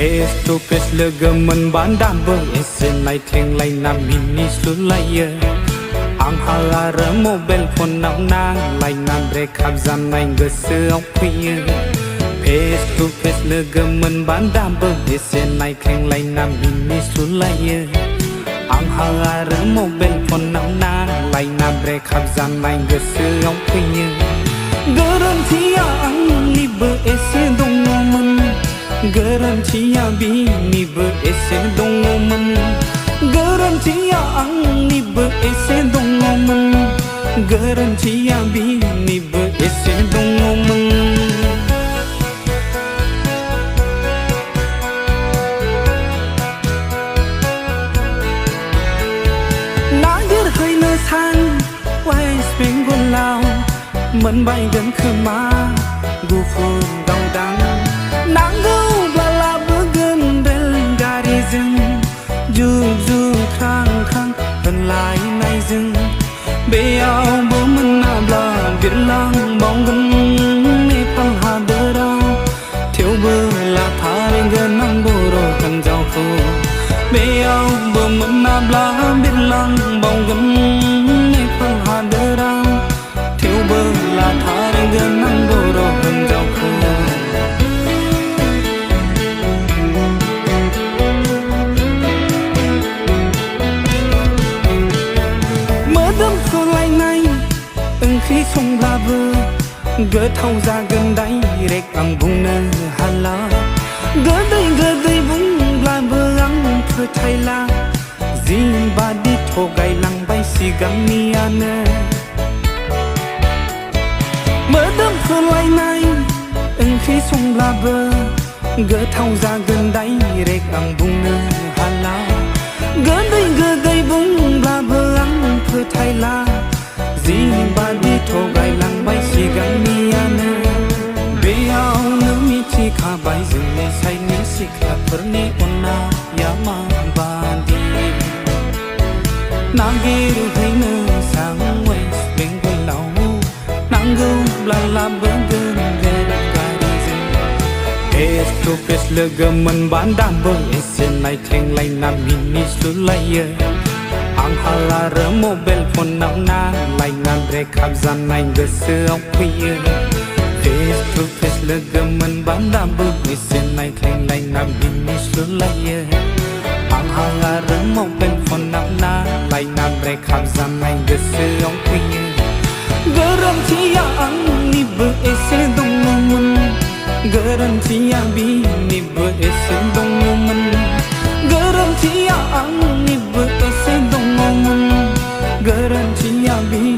face to face เลือกมันบ้านดำเบอร์เอเซนไลเทงไลน้ำมินิสลุไลเยออังฮาลาเรโมเบลพนน้ำนางไลน้ำเบรกขับจันไลเกสือเอาคุย face to face เลือกมันบ้านดำเบอร์เอเซนไลเทงไลน้ำมินิสลุไลเยออังฮาลาเรโมเบลพนน้ำนางไลน้ำเบรกขับจันไลเกสือเอาคุย Garantia angli beese dongoman Garantia bini beese dongoman Garantia angli beese dongoman Garantia bini beese dongoman Nagar hơi nơ sang Quay spring con lao Mình bay gần khơi má Gu phun đau đắng Nắng gâu bla la bước gần bên gari rừng Du du khang khang Gần lại này rừng Bê áo bố mình nà bla Việt lang bóng gần Nê phăng hà đơ đau Thiếu bơ là thả lên gần nắng bồ đồ khăn giao phô Bê áo bố mình nà bla Việt lang bóng gần Nê phăng hà đơ đau Thiếu bơ là thả lên gần nắng bồ đồ khăn giao phô Khi sông la vơ gỡ thâu ra gần đáy rek ang vùng nơ hala gỡ đây vùng la vơ ang thưa thay la zin ba đi thô gai lăng bay si găng ni ane mở đâm khơi lai này khi sông la vơ gỡ thâu ra gần đáy rek ang vùng nơ hala gỡ đây vùng la vơ ang thưa thay la Zin ba đi thô gai lăng bay si găng ni ane Bê áo nữ mi chi kha bay dừng nê say ni si kha phở ni onna yama ba đi Nàng ghi ru thấy nơ sang quay bên quay lau Nàng gâu la la bớn gân ghê gai đi dừng Face to face lơ gơ mình bán đam bơ Esen này thèng lay nam mini slu lay Ang hala re mobile phone nang na lai nan bre khap zan nai ge se ong khuya face to face le ge man ban da bu ni sen nai thleng lai na bin ni su lai Ang hala re mobile phone nang na lai nan bre khap zan nai ge se ong khuya Garantia ang ni bu ese dong mun Garantia bi ni bu ese dong mun Garantia ang ni bu ese dong Garantia bi